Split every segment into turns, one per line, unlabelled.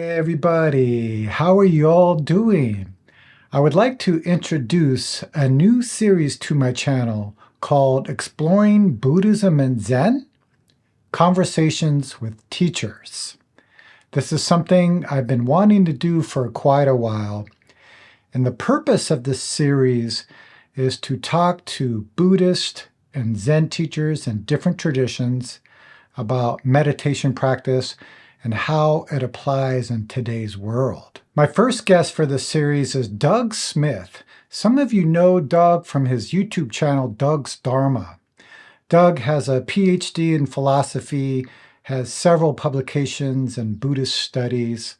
everybody. How are you all doing? I would like to introduce a new series to my channel called Exploring Buddhism and Zen Conversations with Teachers. This is something I've been wanting to do for quite a while, and the purpose of this series is to talk to Buddhist and Zen teachers in different traditions about meditation practice and how it applies in today's world. My first guest for this series is Doug Smith. Some of you know Doug from his YouTube channel, Doug's Dharma. Doug has a PhD in philosophy, has several publications in Buddhist studies.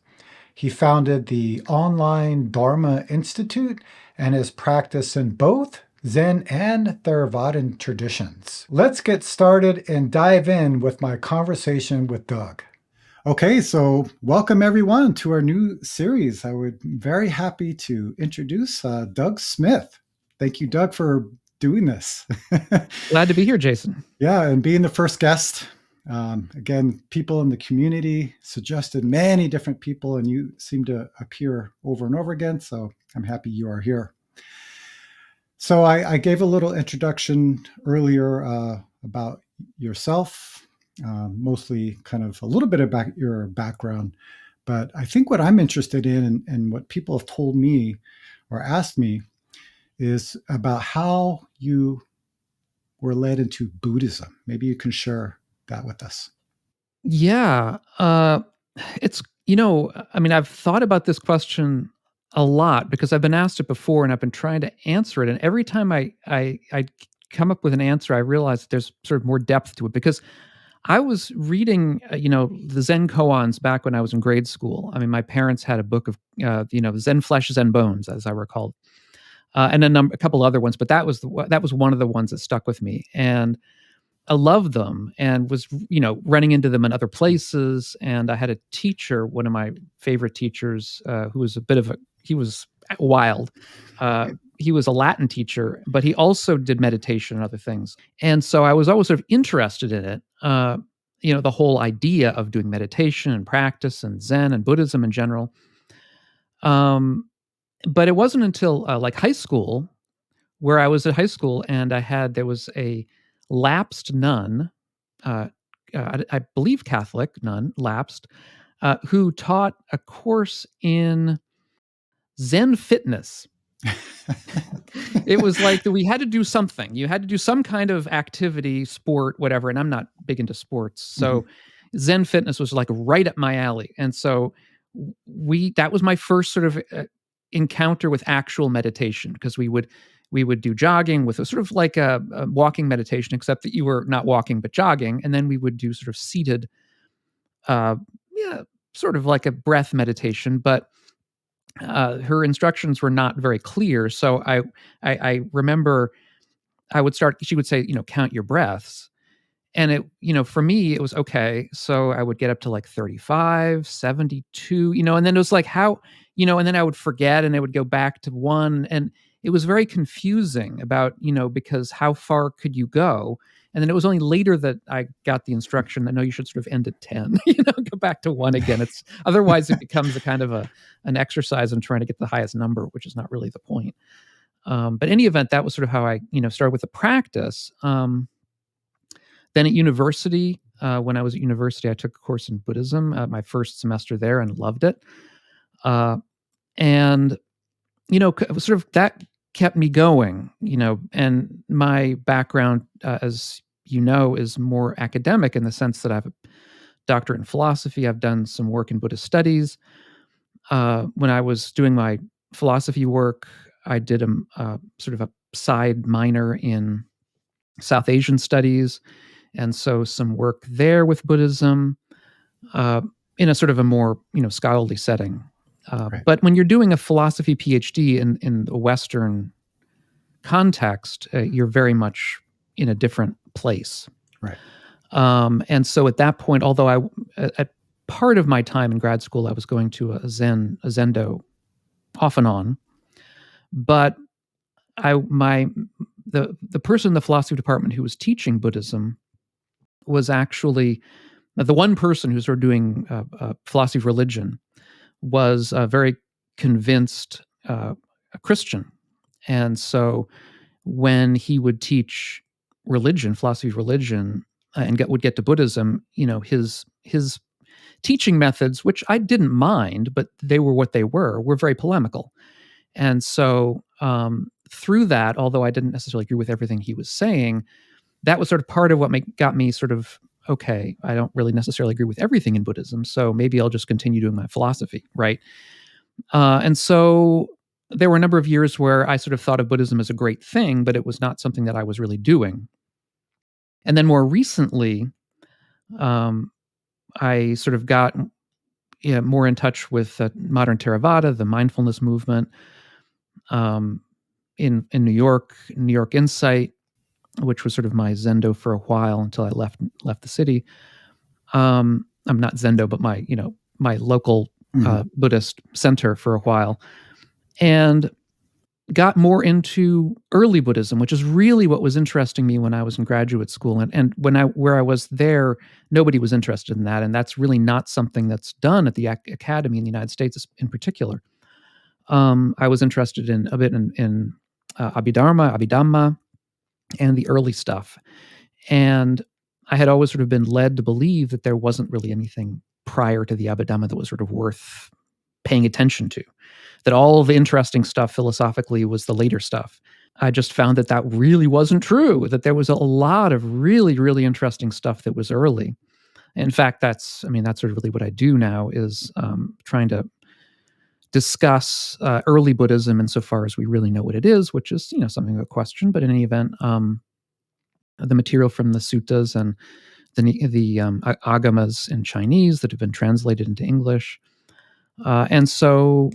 He founded the online Dharma Institute and has practiced in both Zen and Theravadan traditions. Let's get started and dive in with my conversation with Doug. Okay, so welcome everyone to our new series. I would be very happy to introduce Doug Smith. Thank you, Doug, for doing this.
Glad to be here, Jason.
Yeah, and being the first guest. Again, people in the community suggested many different people, and you seem to appear over and over again, so I'm happy you are here. So I gave a little introduction earlier about yourself, mostly kind of a little bit about your background. But I think what I'm interested in and what people have told me or asked me is about how you were led into Buddhism. Maybe you can share that with us.
Yeah. It's, I've thought about this question a lot because I've been asked it before and I've been trying to answer it. And every time I come up with an answer, I realize that there's sort of more depth to it because I was reading, the Zen koans back when I was in grade school. I mean, my parents had a book of, Zen Flesh, Zen Bones, as I recall, and a couple other ones, but that was one of the ones that stuck with me. And I loved them and was, running into them in other places. And I had a teacher, one of my favorite teachers, who was he was wild. He was a Latin teacher, but he also did meditation and other things. And so I was always sort of interested in it. The whole idea of doing meditation and practice and Zen and Buddhism in general. But it wasn't until like high school, where I was at high school and there was a lapsed nun, I believe Catholic nun, lapsed, who taught a course in Zen fitness. It was like that we had to do something. You had to do some kind of activity, sport, whatever. And I'm not big into sports. So Zen fitness was like right up my alley. And so that was my first sort of encounter with actual meditation, because we would do jogging with a sort of like a walking meditation, except that you were not walking but jogging. And then we would do sort of seated, sort of like a breath meditation. But her instructions were not very clear. So I remember she would say, count your breaths. And it, for me, it was okay. So I would get up to like 35, 72, and then it was like and then I would forget and I would go back to 1. And it was very confusing about, because how far could you go? And then it was only later that I got the instruction that, no, you should sort of end at 10, go back to 1 again. Otherwise it becomes a kind of an exercise in trying to get the highest number, which is not really the point. But in any event, that was sort of how I, started with the practice. Then at university, when I was at university, I took a course in Buddhism, my first semester there, and loved it. And, sort of that kept me going, and my background, as you know, is more academic in the sense that I have a doctorate in philosophy. I've done some work in Buddhist studies. When I was doing my philosophy work, I did a sort of a side minor in South Asian studies. And so some work there with Buddhism in a sort of a more, scholarly setting. Right. But when you're doing a philosophy PhD in a Western context, you're very much in a different place.
Right.
And so at that point, although at part of my time in grad school, I was going to a Zendo off and on, but the person in the philosophy department who was teaching Buddhism was actually the one person who's sort of doing philosophy of religion was a very convinced Christian. And so when he would teach religion, philosophy of religion, and would get to Buddhism, his teaching methods, which I didn't mind, but they were what they were very polemical. And so through that, although I didn't necessarily agree with everything he was saying, that was sort of part of what got me sort of, okay, I don't really necessarily agree with everything in Buddhism, so maybe I'll just continue doing my philosophy, right? And so there were a number of years where I sort of thought of Buddhism as a great thing, but it was not something that I was really doing. And then more recently, I sort of got more in touch with modern Theravada, the mindfulness movement, in New York Insight, which was sort of my Zendo for a while until I left the city. I'm not Zendo, but my local Buddhist center for a while, and got more into early Buddhism, which is really what was interesting me when I was in graduate school. And where I was there, nobody was interested in that. And that's really not something that's done at the academy in the United States in particular. I was interested in a bit in Abhidhamma, and the early stuff. And I had always sort of been led to believe that there wasn't really anything prior to the Abhidhamma that was sort of worth paying attention to, that all the interesting stuff philosophically was the later stuff. I just found that really wasn't true, that there was a lot of really, really interesting stuff that was early. In fact, that's sort of really what I do now, is trying to discuss early Buddhism insofar as we really know what it is, which is, something of a question, but in any event, the material from the suttas and the agamas in Chinese that have been translated into English. And so,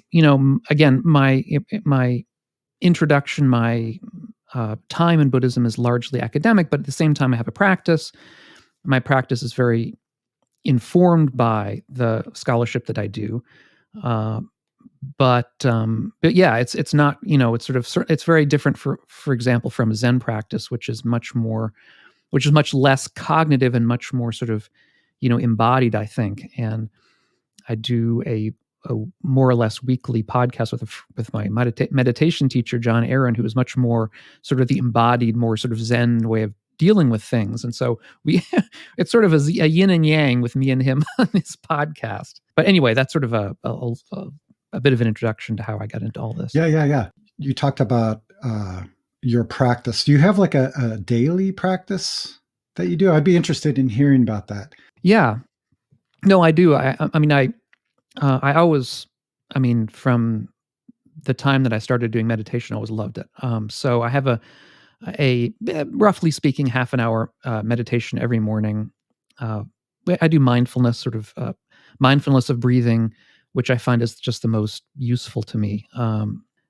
again, my introduction, my time in Buddhism is largely academic, but at the same time, I have a practice. My practice is very informed by the scholarship that I do. But yeah, it's not, it's very different, for example, from a Zen practice, which is much less cognitive and much more sort of, embodied, I think. And I do a more or less weekly podcast with my meditation teacher, John Aaron, who is much more sort of the embodied, more sort of Zen way of dealing with things. And so it's sort of a yin and yang with me and him on this podcast. But anyway, that's sort of a bit of an introduction to how I got into all this.
Yeah. You talked about your practice. Do you have like a daily practice that you do? I'd be interested in hearing about that.
Yeah. No, I do. I always, from the time that I started doing meditation, I always loved it. So I have a roughly speaking, half an hour meditation every morning. I do mindfulness, sort of mindfulness of breathing, which I find is just the most useful to me.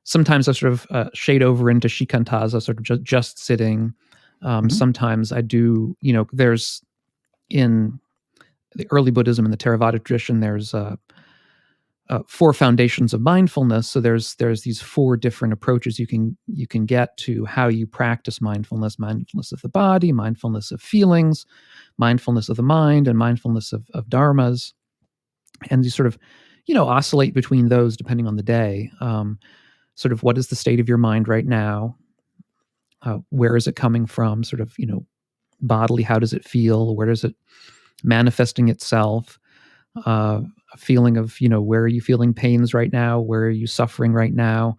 Sometimes I sort of shade over into shikantaza, sort of just sitting. Sometimes I do, there's in the early Buddhism and the Theravada tradition, there's 4 foundations of mindfulness. So there's these 4 different approaches you can get to how you practice mindfulness: mindfulness of the body, mindfulness of feelings, mindfulness of the mind, and mindfulness of dharmas. And you sort of, oscillate between those depending on the day. Sort of, what is the state of your mind right now? Where is it coming from? Sort of, bodily, how does it feel? Where does it manifesting itself? A feeling of, where are you feeling pains right now? Where are you suffering right now?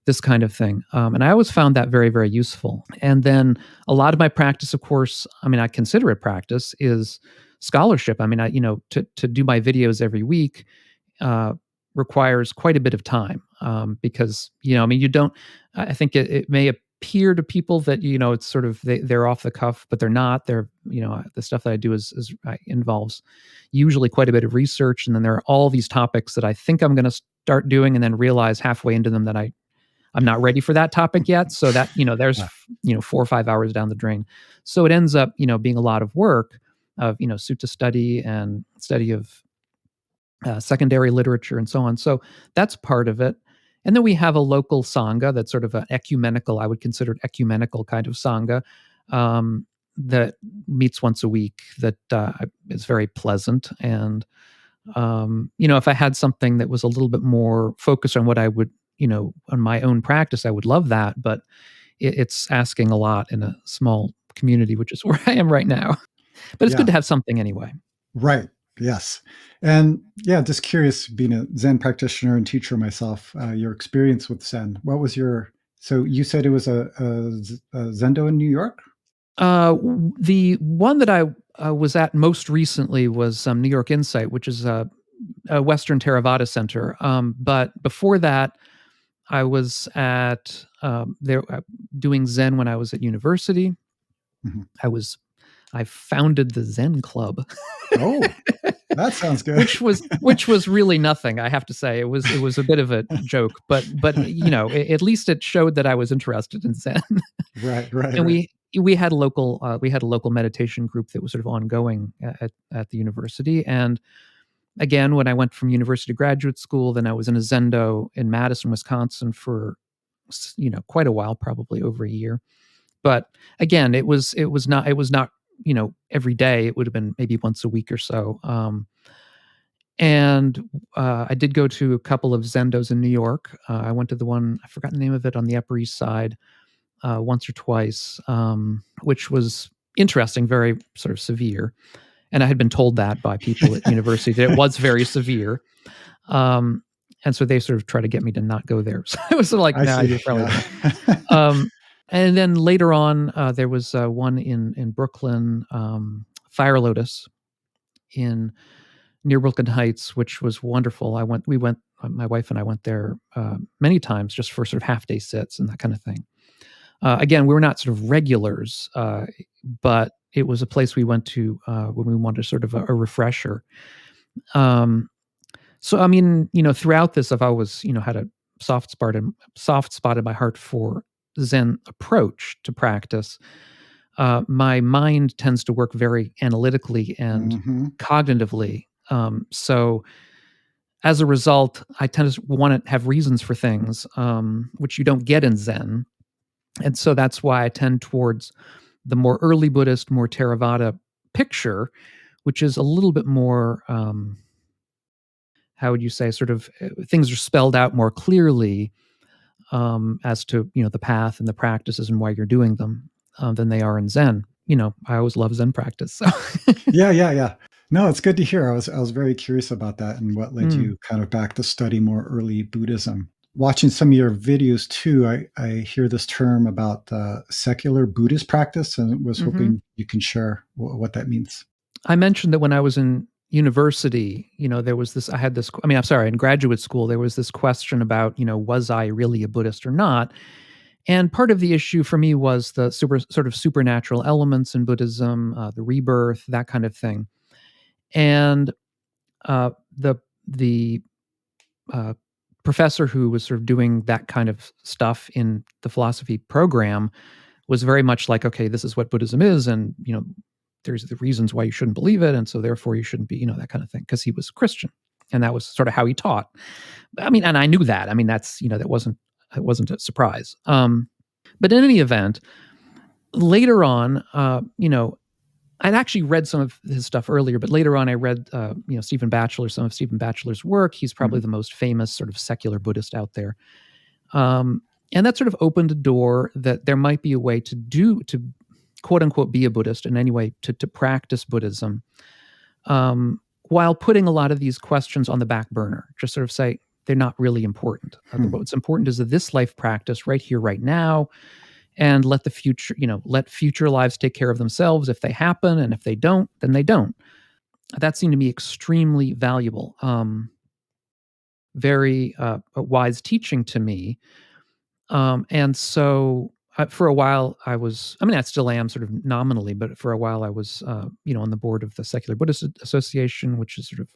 This kind of thing. And I always found that very, very useful. And then a lot of my practice, of course, I consider it practice, is scholarship. To do my videos every week requires quite a bit of time, because, you don't, I think it may appear to people that, it's sort of, they're off the cuff, but they're not. They're, the stuff that I do is involves usually quite a bit of research. And then there are all these topics that I think I'm going to start doing, and then realize halfway into them that I'm not ready for that topic yet. So that, there's, 4 or 5 hours down the drain. So it ends up, being a lot of work of, sutta study and study of secondary literature and so on. So that's part of it. And then we have a local sangha that's sort of an ecumenical, I would consider it ecumenical kind of sangha, that meets once a week, that is very pleasant. And If I had something that was a little bit more focused on what I would, on my own practice, I would love that. But it's asking a lot in a small community, which is where I am right now. But it's good
Yeah.
to have something anyway.
Right. Yes. And yeah, just curious, being a Zen practitioner and teacher myself, your experience with Zen. What was so you said it was a Zendo in New York?
The one that I was at most recently was New York Insight, which is a Western Theravada center. But before that, I was at there doing Zen when I was at university.
Mhm.
I founded the Zen Club.
Oh, that sounds good.
which was really nothing. I have to say it was a bit of a joke, but at least it showed that I was interested in Zen.
Right, right,
And
right.
we had a local meditation group that was sort of ongoing at the university. And again, when I went from university to graduate school, then I was in a Zendo in Madison, Wisconsin for quite a while, probably over a year. But again, it was not every day. It would have been maybe once a week or so. And I did go to a couple of Zendos in New York. I went to the one, I forgot the name of it, on the Upper East Side once or twice, which was interesting, very sort of severe. And I had been told that by people at university that it was very severe. Um, and so they sort of tried to get me to not go there. So I was sort of like,
I
nah,
see.
you're probably
Yeah.
right. And then later on, there was one in Brooklyn, Fire Lotus in near Brooklyn Heights, which was wonderful. My wife and I went there many times just for sort of half day sits and that kind of thing. Again, we were not sort of regulars, but it was a place we went to when we wanted sort of a refresher. Um, so, I mean, throughout this, I've always, had a soft spot in my heart for Zen approach to practice. My mind tends to work very analytically and
Hmm.
cognitively. So as a result, I tend to want to have reasons for things, which you don't get in Zen. And so that's why I tend towards the more early Buddhist, more Theravada picture, which is a little bit more, how would you say, sort of things are spelled out more clearly as to the path and the practices and why you're doing them than they are in Zen. I always love Zen practice. So.
Yeah, yeah, yeah. No, it's good to hear. I was very curious about that and what led
Mm,
you kind of back to study more early Buddhism. Watching some of your videos too, I hear this term about secular Buddhist practice, and was
hmm
hoping you can share what that means.
I mentioned that when I was in university, there was this. I had this. I mean, I'm sorry, in graduate school, there was this question about, was I really a Buddhist or not? And part of the issue for me was the sort of supernatural elements in Buddhism, the rebirth, that kind of thing. And the uh, professor who was sort of doing that kind of stuff in the philosophy program was very much like, okay, this is what Buddhism is, and there's the reasons why you shouldn't believe it, and so therefore you shouldn't be, that kind of thing, because he was Christian, and that was sort of how he taught. I mean, and I knew that. I mean, that's that wasn't a surprise. But in any event, later on, I'd actually read some of his stuff earlier, but later on I read, some of Stephen Batchelor's work. He's probably
Mhm.
the most famous sort of secular Buddhist out there. And that sort of opened a door that there might be a way to quote unquote be a Buddhist in any way, to practice Buddhism, while putting a lot of these questions on the back burner. Just sort of say they're not really important.
Hmm.
What's important is this life practice right here, right now, and let future lives take care of themselves if they happen, and if they don't, then they don't. That seemed to me extremely valuable, very wise teaching to me. And so for a while I mean, I still am sort of nominally, but for a while I was, on the board of the Secular Buddhist Association, which is sort of,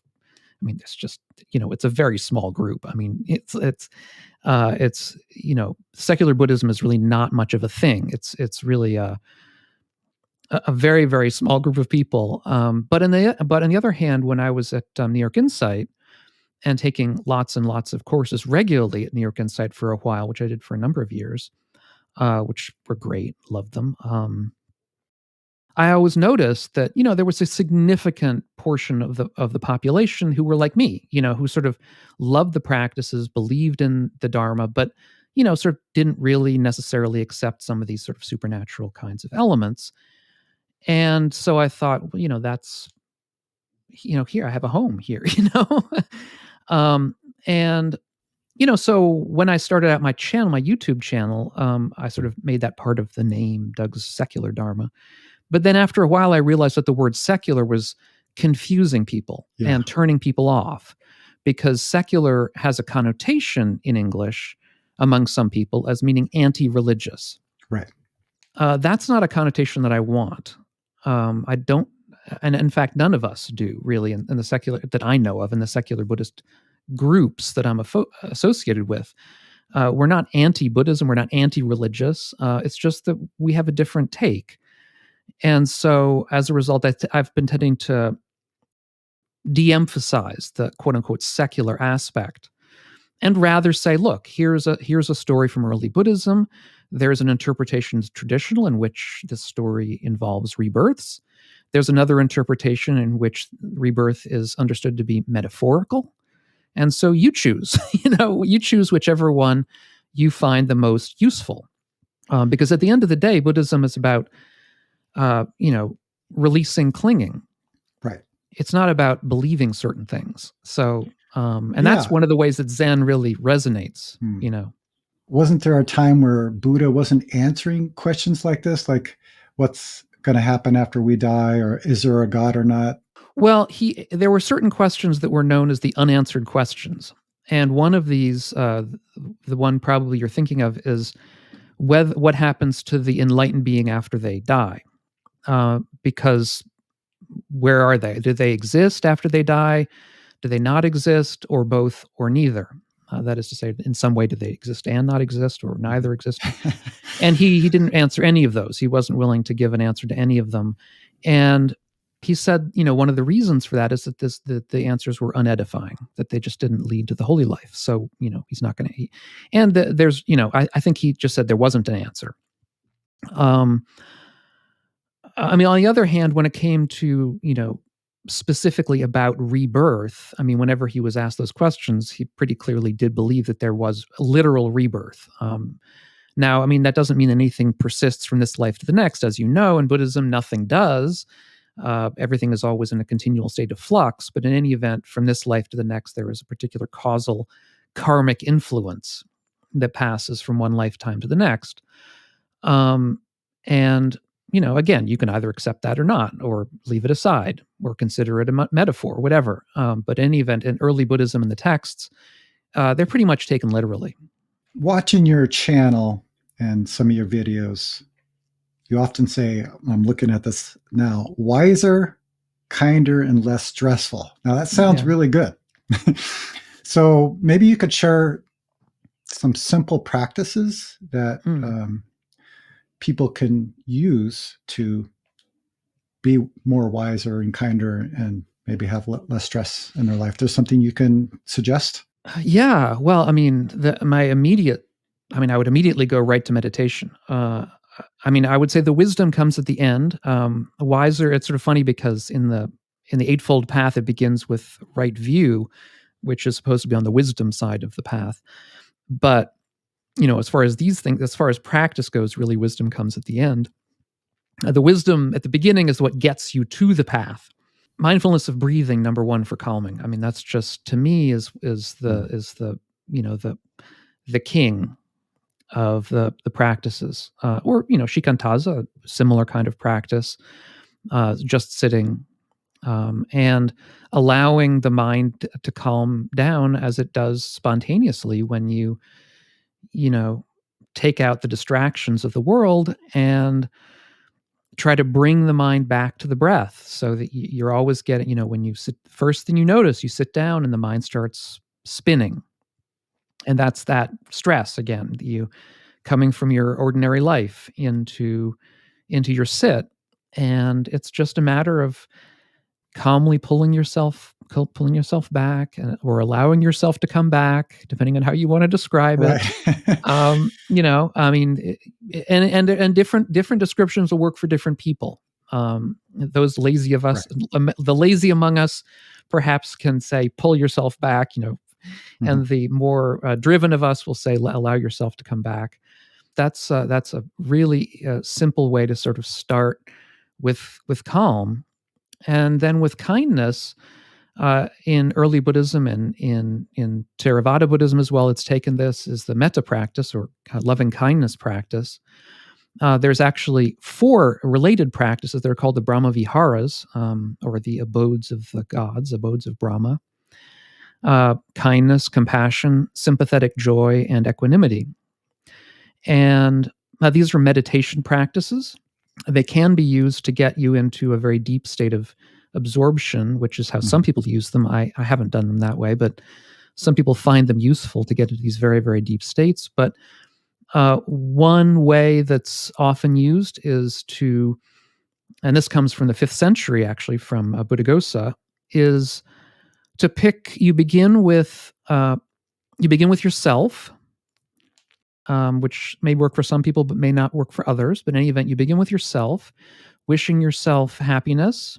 I mean, it's just, it's a very small group. I mean, it's secular Buddhism is really not much of a thing. It's really a very, very small group of people. But on the other hand, when I was at New York Insight and taking lots and lots of courses regularly at New York Insight for a while, which I did for a number of years, which were great, loved them. I always noticed that, there was a significant portion of the population who were like me, who sort of loved the practices, believed in the Dharma, but, sort of didn't really necessarily accept some of these sort of supernatural kinds of elements. And so I thought, that's, here I have a home here, um, and so when I started out my channel, my YouTube channel, I sort of made that part of the name, Doug's Secular Dharma. But then after a while, I realized that the word secular was confusing people and turning people off, because secular has a connotation in English among some people as meaning anti-religious.
Right.
That's not a connotation that I want. I don't, and in fact, none of us do really in the secular, that I know of, in the secular Buddhist groups that I'm associated with. We're not anti-Buddhism. We're not anti-religious. It's just that we have a different take. And so as a result, I've been tending to de-emphasize the quote-unquote secular aspect, and rather say, look, here's a story from early Buddhism. There's an interpretation traditional in which this story involves rebirths. There's another interpretation in which rebirth is understood to be metaphorical. And so you choose, you choose whichever one you find the most useful. Because at the end of the day, Buddhism is about, releasing clinging.
Right.
It's not about believing certain things. So, and that's one of the ways that Zen really resonates,
Wasn't there a time where Buddha wasn't answering questions like this? Like, what's going to happen after we die? Or is there a God or not?
Well, there were certain questions that were known as the unanswered questions. And one of these, the one probably you're thinking of, is what happens to the enlightened being after they die? Because where are they? Do they exist after they die? Do they not exist, or both, or neither? That is to say, in some way, do they exist and not exist, or neither exist? And he didn't answer any of those. He wasn't willing to give an answer to any of them. And he said, one of the reasons for that is that the answers were unedifying, that they just didn't lead to the holy life. So, he's not going to. And there's, I think he just said there wasn't an answer. On the other hand, when it came to, specifically about rebirth, whenever he was asked those questions, he pretty clearly did believe that there was literal rebirth. Now, that doesn't mean anything persists from this life to the next. As you know, in Buddhism, nothing does. Everything is always in a continual state of flux. But in any event, from this life to the next, there is a particular causal karmic influence that passes from one lifetime to the next. And again, you can either accept that or not, or leave it aside, or consider it a metaphor, whatever. But in any event, in early Buddhism and the texts, they're pretty much taken literally.
Watching your channel and some of your videos, you often say, I'm looking at this now, wiser, kinder, and less stressful. Now that sounds really good. So maybe you could share some simple practices that people can use to be more wiser and kinder and maybe have less stress in their life. There's something you can suggest?
Yeah. Well, I would immediately go right to meditation. I would say the wisdom comes at the end. Wiser, it's sort of funny because in the Eightfold Path, it begins with right view, which is supposed to be on the wisdom side of the path. But, as far as these things, as far as practice goes, really wisdom comes at the end. The wisdom at the beginning is what gets you to the path. Mindfulness of breathing, number one, for calming. That's just, to me, is the king of the practices, or shikantaza, a similar kind of practice, just sitting and allowing the mind to calm down as it does spontaneously when you take out the distractions of the world and try to bring the mind back to the breath, so that you're always getting, when you sit, first thing you notice, you sit down and the mind starts spinning. And that's that stress again, you coming from your ordinary life into your sit. And it's just a matter of calmly pulling yourself back, or allowing yourself to come back, depending on how you want to describe it.
Right.
And different descriptions will work for different people. Those lazy of us, the lazy among us, perhaps can say, pull yourself back, and the more driven of us will say, allow yourself to come back. That's a really simple way to sort of start with calm, and then with kindness. In early Buddhism and in Theravada Buddhism as well, it's taken this as the metta practice, or loving kindness practice. There's actually 4 related practices. They're called the Brahma Viharas, or the abodes of the gods, abodes of Brahma. Kindness, compassion, sympathetic joy, and equanimity. And these are meditation practices. They can be used to get you into a very deep state of absorption, which is how some people use them. I haven't done them that way, but some people find them useful to get into these very, very deep states. But one way that's often used is to, and this comes from the 5th century, actually, from Buddhaghosa, is to pick. You begin with yourself, which may work for some people but may not work for others. But in any event, you begin with yourself, wishing yourself happiness,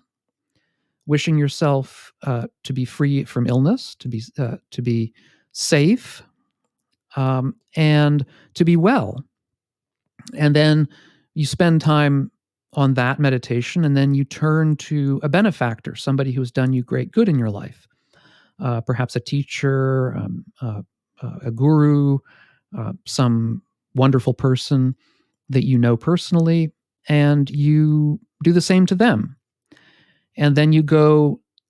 wishing yourself to be free from illness, to be safe, and to be well. And then you spend time on that meditation, and then you turn to a benefactor, somebody who's done you great good in your life, perhaps a teacher, a guru, some wonderful person that you know personally, and you do the same to them. And then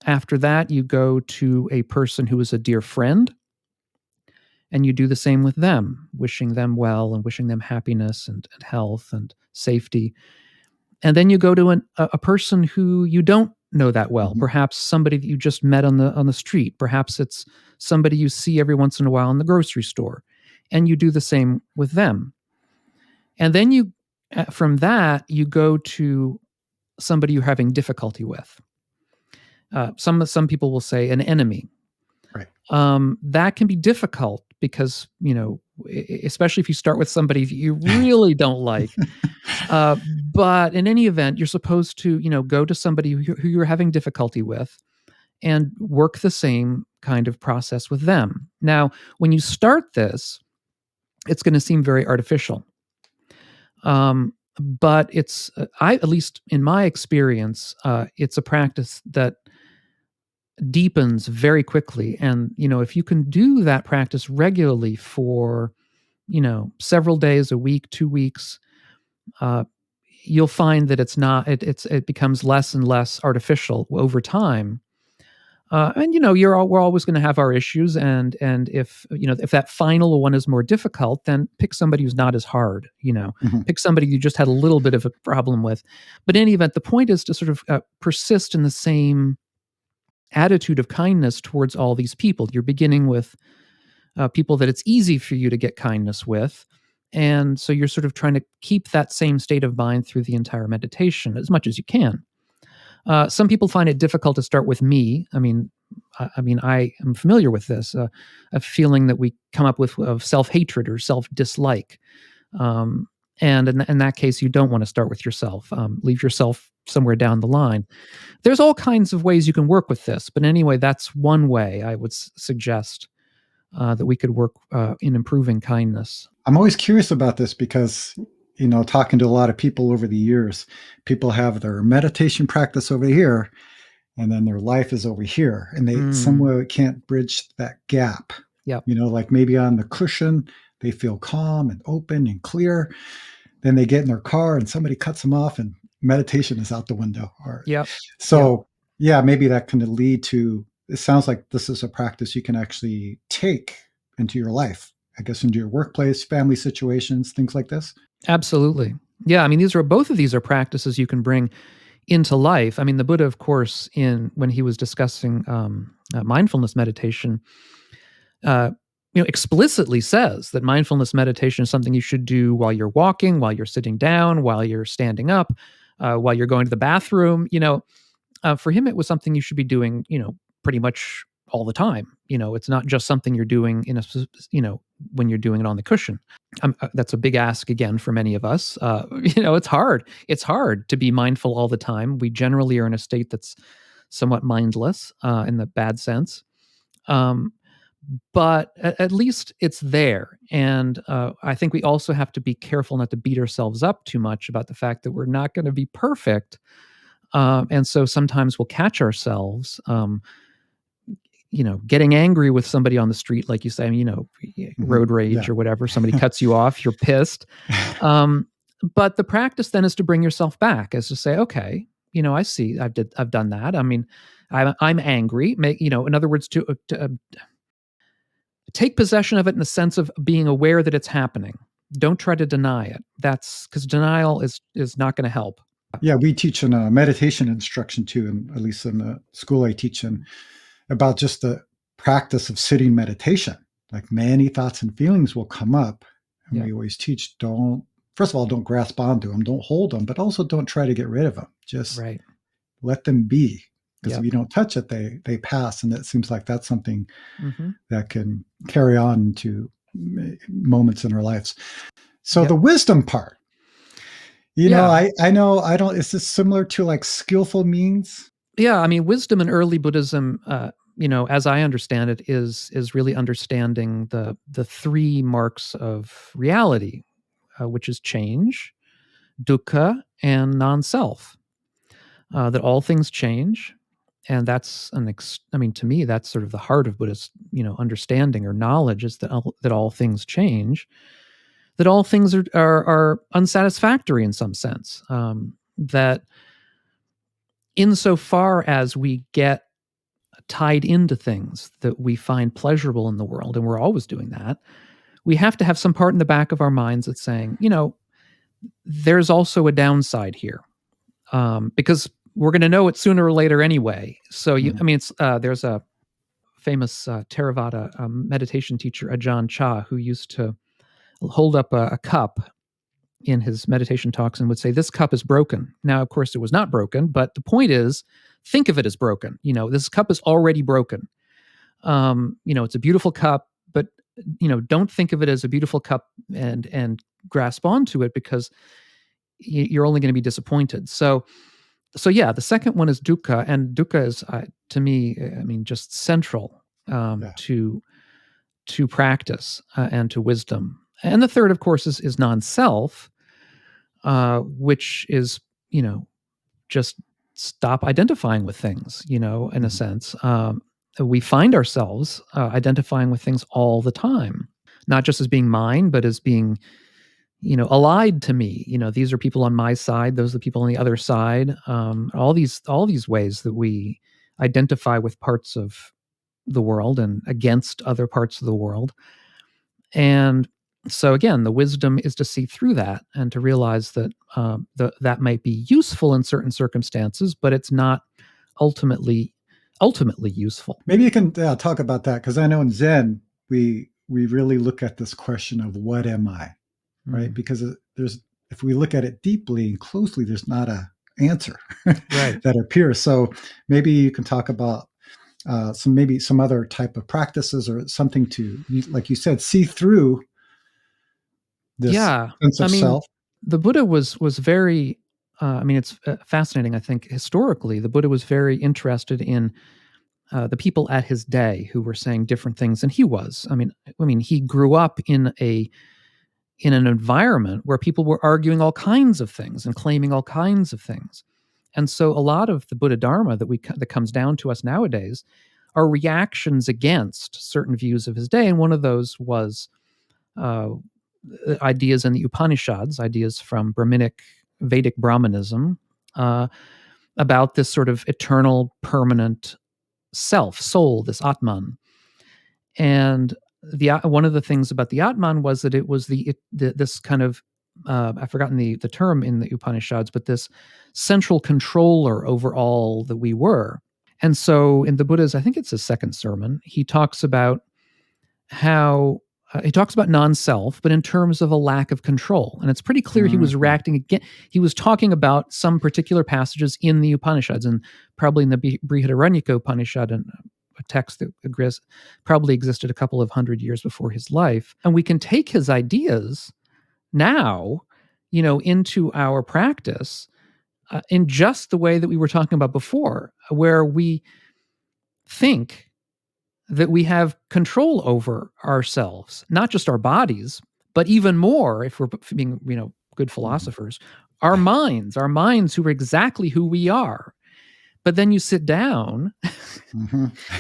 after that, you go to a person who is a dear friend, and you do the same with them, wishing them well and wishing them happiness and health and safety. And then you go to a person who you don't know that well, perhaps somebody that you just met on the street. Perhaps it's somebody you see every once in a while in the grocery store, and you do the same with them. And then from that, you go to somebody you're having difficulty with. Some people will say an enemy.
Right.
That can be difficult because, especially if you start with somebody you really don't like. But in any event, you're supposed to, go to somebody who you're having difficulty with and work the same kind of process with them. Now, when you start this, it's going to seem very artificial. But it's, at least in my experience, it's a practice that deepens very quickly. And, if you can do that practice regularly for, several days, a week, 2 weeks, you'll find that it becomes less and less artificial over time. And we're always going to have our issues, and if that final one is more difficult, then pick somebody who's not as hard. Pick somebody you just had a little bit of a problem with. But in any event, the point is to sort of persist in the same attitude of kindness towards all these people. You're beginning with people that it's easy for you to get kindness with, and so you're sort of trying to keep that same state of mind through the entire meditation as much as you can. Some people find it difficult to start with me. I mean, I am familiar with this, a feeling that we come up with of self-hatred or self-dislike. And in that case, you don't want to start with yourself. Leave yourself somewhere down the line. There's all kinds of ways you can work with this. But anyway, that's one way I would suggest that we could work in improving kindness.
I'm always curious about this because, talking to a lot of people over the years, people have their meditation practice over here, and then their life is over here, and they somehow can't bridge that gap.
Yep.
Like maybe on the cushion, they feel calm and open and clear. Then they get in their car and somebody cuts them off and meditation is out the window. Yeah, maybe that can lead to, it sounds like this is a practice you can actually take into your life, I guess, into your workplace, family situations, things like this.
Absolutely. Yeah. I mean, both of these are practices you can bring into life. I mean, the Buddha, of course, when he was discussing mindfulness meditation, explicitly says that mindfulness meditation is something you should do while you're walking, while you're sitting down, while you're standing up, while you're going to the bathroom. For him, it was something you should be doing, pretty much all the time. It's not just something you're doing when you're doing it on the cushion. That's a big ask again for many of us. It's hard. It's hard to be mindful all the time. We generally are in a state that's somewhat mindless in the bad sense. But at least it's there. And I think we also have to be careful not to beat ourselves up too much about the fact that we're not going to be perfect. And so sometimes we'll catch ourselves, getting angry with somebody on the street, like you say, road rage or whatever. Somebody cuts you off, you're pissed. But the practice then is to bring yourself back, as to say, okay, I see, I've done that. I mean, I'm angry. In other words, to take possession of it in the sense of being aware that it's happening. Don't try to deny it. That's because denial is not going to help.
Yeah, we teach in a meditation instruction too, and at least in the school I teach in, about just the practice of sitting meditation. Like many thoughts and feelings will come up, and we always teach, first of all, don't grasp onto them, don't hold them, but also don't try to get rid of them. Just let them be. Because if you don't touch it, they pass. And it seems like that's something that can carry on to moments in our lives. So the wisdom part, I know, is this similar to like skillful means?
Yeah. I mean, wisdom in early Buddhism, as I understand it, is really understanding the three marks of reality, which is change, dukkha, and non-self. That all things change. And that's to me, that's sort of the heart of Buddhist, understanding or knowledge, is that all things change, that all things are unsatisfactory in some sense. That insofar as we get tied into things that we find pleasurable in the world, and we're always doing that, we have to have some part in the back of our minds that's saying, there's also a downside here, because we're going to know it sooner or later anyway. So, there's a famous Theravada meditation teacher, Ajahn Chah, who used to hold up a cup in his meditation talks and would say, "This cup is broken." Now, of course, it was not broken, but the point is, think of it as broken. This cup is already broken. It's a beautiful cup, but don't think of it as a beautiful cup and grasp onto it, because you're only going to be disappointed. So yeah, the second one is dukkha, and dukkha is, to me, just central to practice and to wisdom. And the third, of course, is non-self, which is, just stop identifying with things, in a sense. We find ourselves identifying with things all the time, not just as being mine, but as being, allied to me. These are people on my side, those are the people on the other side. All these ways that we identify with parts of the world and against other parts of the world. And so again, the wisdom is to see through that and to realize that that might be useful in certain circumstances, but it's not ultimately useful.
Maybe you can talk about that, because I know in Zen we really look at this question of what am I, right? Because if we look at it deeply and closely, there's not a answer that appears. So maybe you can talk about some other type of practices or something to, like you said, see through this sense of self.
The Buddha was very, it's fascinating. I think historically, the Buddha was very interested in the people at his day who were saying different things than he was. I mean, he grew up in an environment where people were arguing all kinds of things and claiming all kinds of things. And so a lot of the Buddha Dharma that comes down to us nowadays are reactions against certain views of his day. And one of those was ideas in the Upanishads, ideas from Brahminic, Vedic Brahmanism, about this sort of eternal, permanent self, soul, this Atman. And one of the things about the Atman was that it was this kind of, I've forgotten the term in the Upanishads, but this central controller over all that we were. And so in the Buddha's, I think it's his second sermon, he talks about how he talks about non-self, but in terms of a lack of control. And it's pretty clear he was reacting again. He was talking about some particular passages in the Upanishads, and probably in the Brihadaranyaka Upanishad, and a text that probably existed a couple of 100 years before his life. And we can take his ideas now, into our practice in just the way that we were talking about before, where we think that we have control over ourselves, not just our bodies, but even more, if we're being, good philosophers, our minds who are exactly who we are. But then you sit down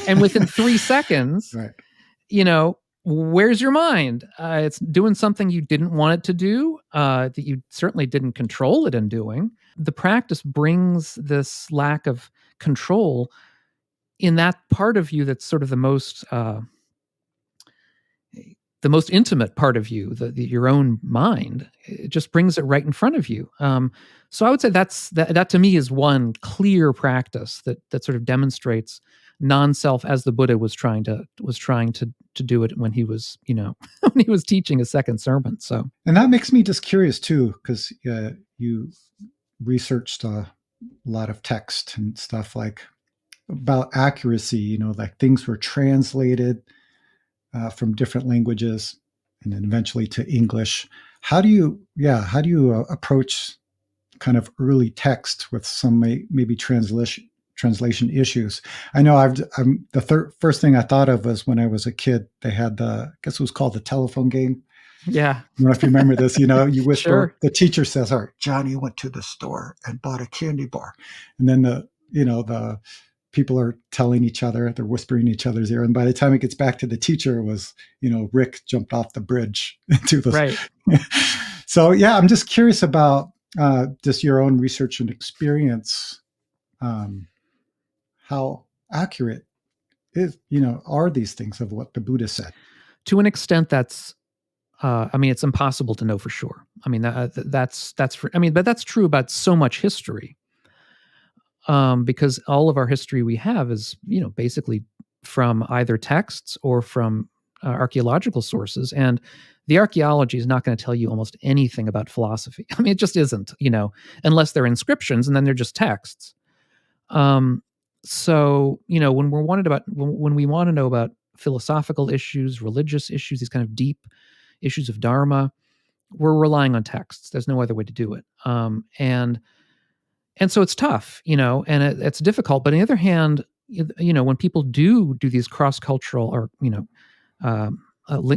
and within 3 seconds,
right.
Where's your mind? It's doing something you didn't want it to do, that you certainly didn't control it in doing. The practice brings this lack of control in that part of you that's sort of the most intimate part of you, your own mind. It just brings it right in front of you. So I would say that to me is one clear practice that sort of demonstrates non-self as the Buddha was trying to do it when he was, when he was teaching his second sermon. So,
and that makes me just curious too, because you researched a lot of text and stuff like about accuracy. Like things were translated from different languages and then eventually to English. How do you approach kind of early text with some maybe translation issues? I know the first thing I thought of was when I was a kid, they had I guess it was called the telephone game.
Yeah.
I don't know if you remember this, you whisper,
Sure.
The teacher says, all right, Johnny went to the store and bought a candy bar. And then the people are telling each other, they're whispering each other's ear. And by the time it gets back to the teacher, it was, Rick jumped off the bridge into the.
Right.
So, yeah, I'm just curious about just your own research and experience. How accurate are these things of what the Buddha said?
To an extent, that's, it's impossible to know for sure. But that's true about so much history. Because all of our history we have is, basically from either texts or from archaeological sources. And the archaeology is not going to tell you almost anything about philosophy. It just isn't, unless they're inscriptions, and then they're just texts. So, when we want to know about philosophical issues, religious issues, these kind of deep issues of Dharma, we're relying on texts. There's no other way to do it. And so it's tough, and it's difficult. But on the other hand, when people do these cross-cultural or,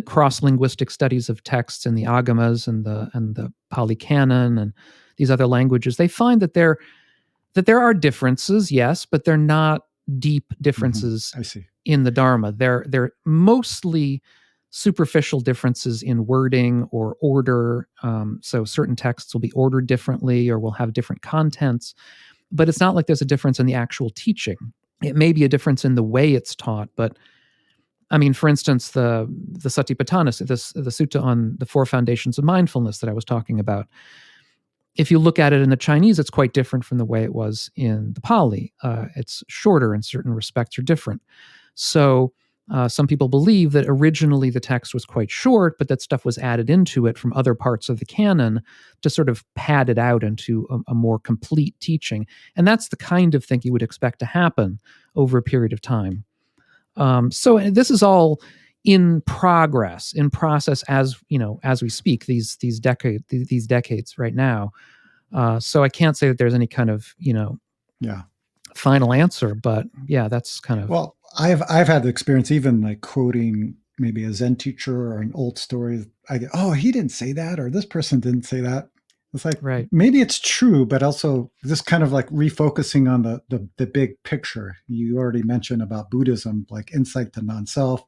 cross-linguistic studies of texts in the Agamas and the Pali Canon and these other languages, they find that there are differences, yes, but they're not deep differences
I see.
in the Dharma. They're mostly superficial differences in wording or order. So certain texts will be ordered differently or will have different contents, but it's not like there's a difference in the actual teaching. It may be a difference in the way it's taught, but for instance, the Satipatthana, the sutta on the 4 foundations of mindfulness that I was talking about, if you look at it in the Chinese, it's quite different from the way it was in the Pali. It's shorter in certain respects, or different. So some people believe that originally the text was quite short, but that stuff was added into it from other parts of the canon to sort of pad it out into a more complete teaching. And that's the kind of thing you would expect to happen over a period of time. So this is all in process as we speak, these decades right now. So I can't say that there's any kind of final answer, but yeah, that's kind of.
Well, I've had the experience, even like quoting maybe a Zen teacher or an old story. I get, oh, he didn't say that, or this person didn't say that. It's like,
right.
Maybe it's true, but also just kind of like refocusing on the big picture. You already mentioned about Buddhism, like insight to non-self,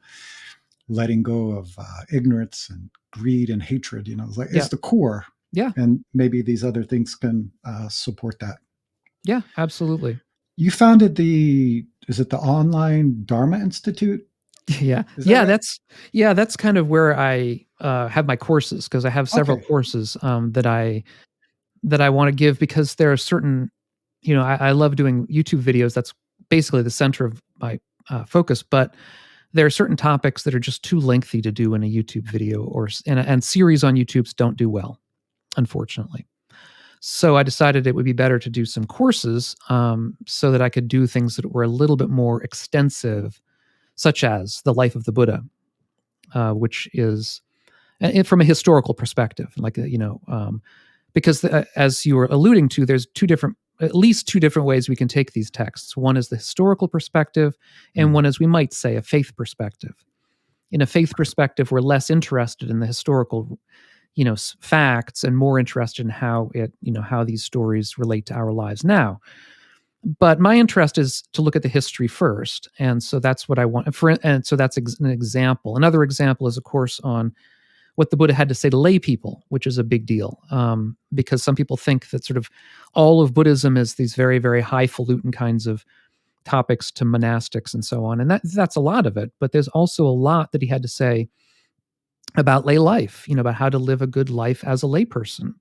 letting go of ignorance and greed and hatred. It's like it's the core.
Yeah.
And maybe these other things can support that.
Yeah, absolutely.
You founded is it the Online Dharma Institute?
Yeah. That's kind of where I have my courses, because I have several courses that I want to give, because there are certain, I love doing YouTube videos. That's basically the center of my focus, but there are certain topics that are just too lengthy to do in a YouTube video, and series on YouTubes don't do well, unfortunately. So I decided it would be better to do some courses so that I could do things that were a little bit more extensive such as the life of the Buddha, which is from a historical perspective, like because as you were alluding to, there's at least two different ways we can take these texts. One is the historical perspective, and one is, we might say, a faith perspective. In a faith perspective, we're less interested in the historical, facts, and more interested in how these stories relate to our lives now. But my interest is to look at the history first, and so that's what I want. And so that's an example. Another example is, of course, on what the Buddha had to say to lay people, which is a big deal, because some people think that sort of all of Buddhism is these very, very highfalutin kinds of topics to monastics and so on, and that's a lot of it. But there's also a lot that he had to say about lay life, about how to live a good life as a layperson.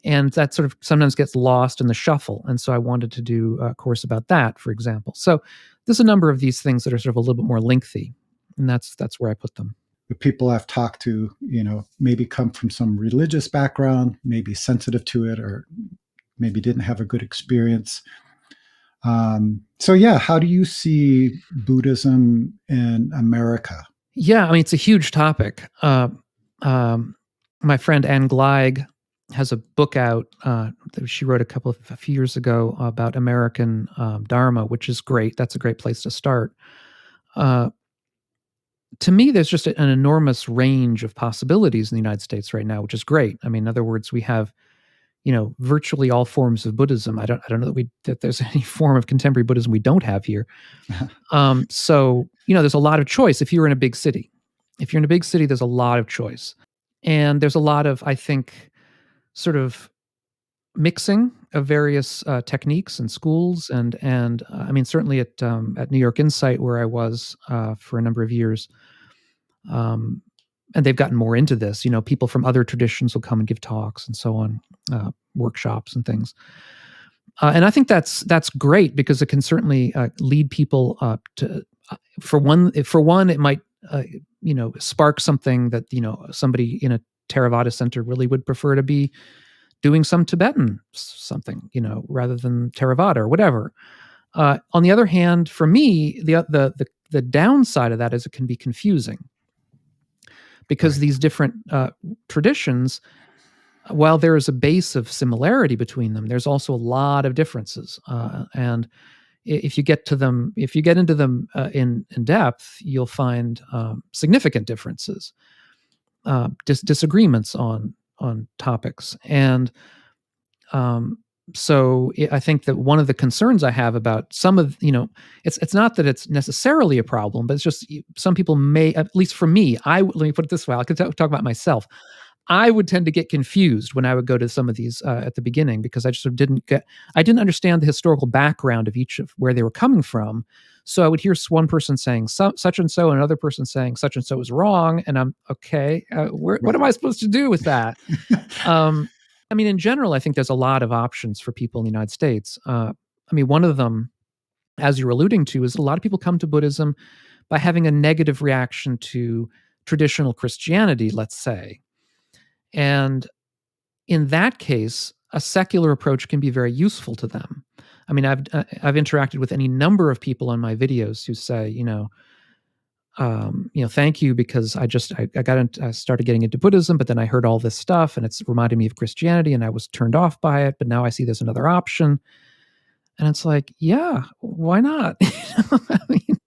And that sort of sometimes gets lost in the shuffle. And so I wanted to do a course about that, for example. So there's a number of these things that are sort of a little bit more lengthy, and that's where I put them.
The people I've talked to, maybe come from some religious background, maybe sensitive to it, or maybe didn't have a good experience. So yeah, how do you see Buddhism in America?
Yeah, I mean, it's a huge topic. My friend Anne Gleig has a book out that she wrote a few years ago about American Dharma, which is great. That's a great place to start. To me, there's just an enormous range of possibilities in the United States right now, which is great. I mean, in other words, we have, virtually all forms of Buddhism. I don't know that there's any form of contemporary Buddhism we don't have here. So, there's a lot of choice if you're in a big city. If you're in a big city, there's a lot of choice. And there's a lot of, I think, sort of mixing of various techniques and schools. And I mean, certainly at New York Insight, where I was for a number of years, and they've gotten more into this. People from other traditions will come and give talks and so on, workshops and things. And I think that's great, because it can certainly lead people to, for one, it might spark something that somebody in a Theravada center really would prefer to be doing some Tibetan something, rather than Theravada or whatever. On the other hand, for me, the downside of that is it can be confusing, because these different traditions, while there is a base of similarity between them, there's also a lot of differences. And if you get into them in depth, you'll find significant differences, disagreements on topics. And so I think that one of the concerns I have about some of, it's not that it's necessarily a problem, but it's just some people may, at least for me, let me put it this way, I could talk about myself. I would tend to get confused when I would go to some of these at the beginning, because I just sort of didn't understand the historical background of each of where they were coming from. So I would hear one person saying such and so, and another person saying such and so is wrong, and I'm okay. What am I supposed to do with that? I mean, in general, I think there's a lot of options for people in the United States. I mean, one of them, as you're alluding to, is a lot of people come to Buddhism by having a negative reaction to traditional Christianity, let's say. And in that case, a secular approach can be very useful to them. I mean, I've interacted with any number of people on my videos who say, thank you, because I started getting into Buddhism, but then I heard all this stuff and it's reminded me of Christianity and I was turned off by it, but now I see there's another option. And it's like, yeah, why not? I mean,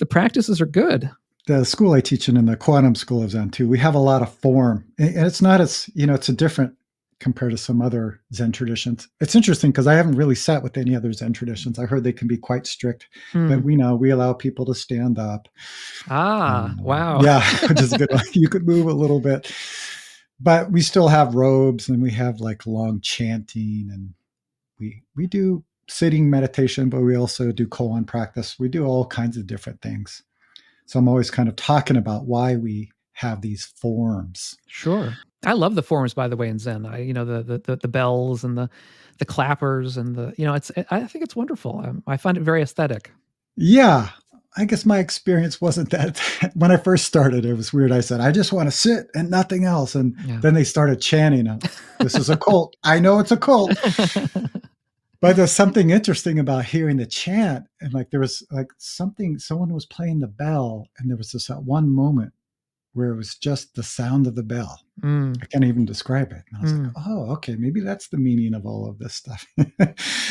the practices are good.
The school I teach in the Quantum School of Zen too, we have a lot of form, and it's not as, it's a different compared to some other Zen traditions. It's interesting because I haven't really sat with any other Zen traditions. I heard they can be quite strict, but we allow people to stand up.
Wow.
Yeah, which is a good one. You could move a little bit, but we still have robes and we have like long chanting, and we do sitting meditation, but we also do koan practice. We do all kinds of different things. So I'm always kind of talking about why we have these forms.
Sure. I love the forms, by the way, in Zen. The bells and the clappers and I think it's wonderful. I find it very aesthetic.
Yeah. I guess my experience wasn't that. When I first started, it was weird. I said, I just want to sit and nothing else. And then they started chanting, this is a cult. I know it's a cult. But there's something interesting about hearing the chant, and like there was like someone was playing the bell, and there was this one moment where it was just the sound of the bell. I can't even describe it. And I was like, oh, okay, maybe that's the meaning of all of this stuff.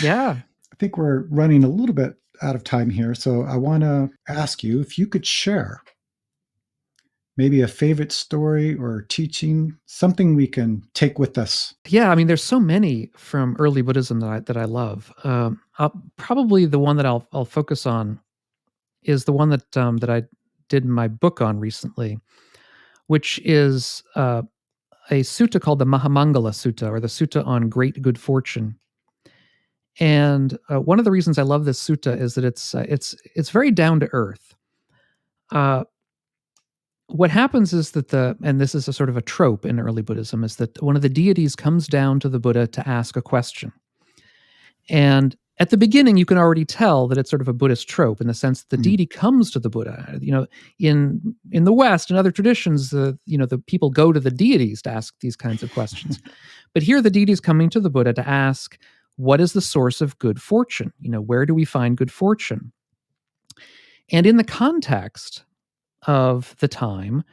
Yeah.
I think we're running a little bit out of time here, so I want to ask you if you could share maybe a favorite story or teaching, something we can take with us.
Yeah, I mean, there's so many from early Buddhism that I love. Probably the one that I'll focus on is the one that I did my book on recently, which is a sutta called the Mahamangala Sutta, or the Sutta on Great Good Fortune. And one of the reasons I love this sutta is that it's very down to earth. What happens is that and this is a sort of a trope in early Buddhism, is that one of the deities comes down to the Buddha to ask a question. And at the beginning, you can already tell that it's sort of a Buddhist trope in the sense that the deity comes to the Buddha. In the West and other traditions, the people go to the deities to ask these kinds of questions. But here, the deity is coming to the Buddha to ask, what is the source of good fortune? Where do we find good fortune? And in the context of the time,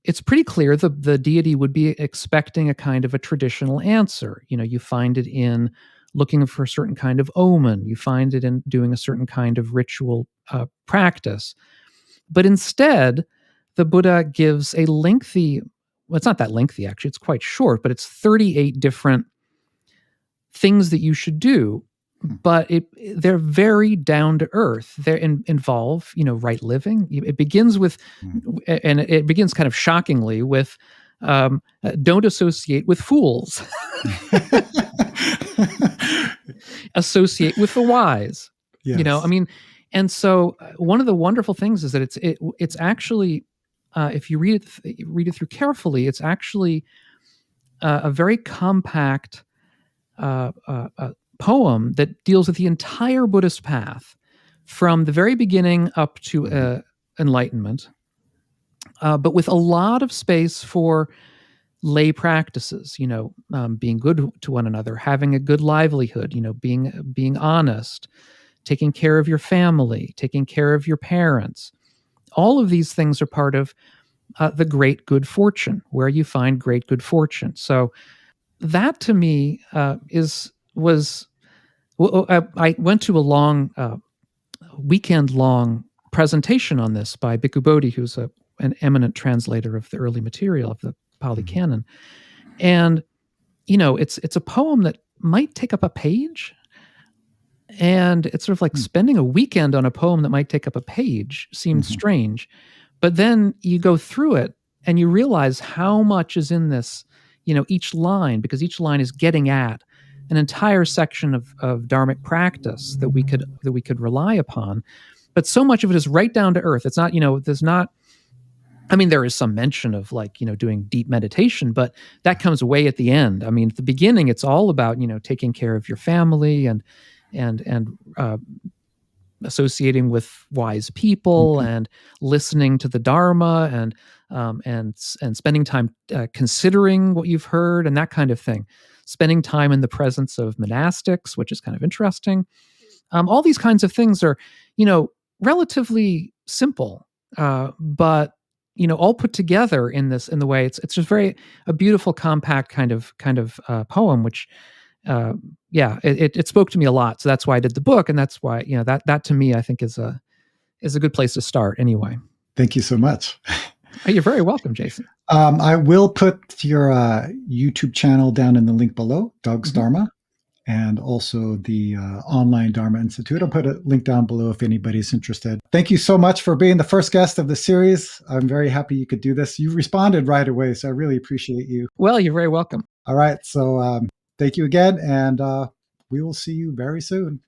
it's pretty clear the deity would be expecting a kind of a traditional answer. You find it in looking for a certain kind of omen. You find it in doing a certain kind of ritual practice. But instead, the Buddha gives a lengthy, well, it's not that lengthy, actually. It's quite short, but it's 38 different things that you should do. But they're very down to earth. They involve, right living. It begins with, and it begins kind of shockingly with, don't associate with fools. Associate with the wise.
Yes.
And so one of the wonderful things is that it's actually, if you read it through carefully, it's actually a very compact poem that deals with the entire Buddhist path from the very beginning up to enlightenment, but with a lot of space for lay practices, being good to one another, having a good livelihood, being honest, taking care of your family, taking care of your parents. All of these things are part of the great good fortune, where you find great good fortune. So that to me was. I went to a long, weekend-long presentation on this by Bhikkhu Bodhi, who's an eminent translator of the early material of the Pali Canon. And, it's a poem that might take up a page. And it's sort of like spending a weekend on a poem that might take up a page seemed strange. But then you go through it and you realize how much is in this, each line, because each line is getting at an entire section of dharmic practice that we could rely upon. But so much of it is right down to earth. It's not, there's not, there is some mention of doing deep meditation, but that comes way at the end. At the beginning, it's all about, taking care of your family and associating with wise people and listening to the Dharma and spending time considering what you've heard and that kind of thing. Spending time in the presence of monastics, which is kind of interesting. All these kinds of things are, relatively simple, but all put together in the way it's just a beautiful, compact kind of poem, which it spoke to me a lot. So that's why I did the book, and that's why that to me I think is a good place to start. Anyway,
thank you so much.
Oh, you're very welcome, Jason.
I will put your YouTube channel down in the link below, Doug's Dharma, and also the online Dharma Institute. I'll put a link down below if anybody's interested. Thank you so much for being the first guest of the series. I'm very happy you could do this. You responded right away, so I really appreciate you.
Well, you're very welcome.
All right, so thank you again, and we will see you very soon.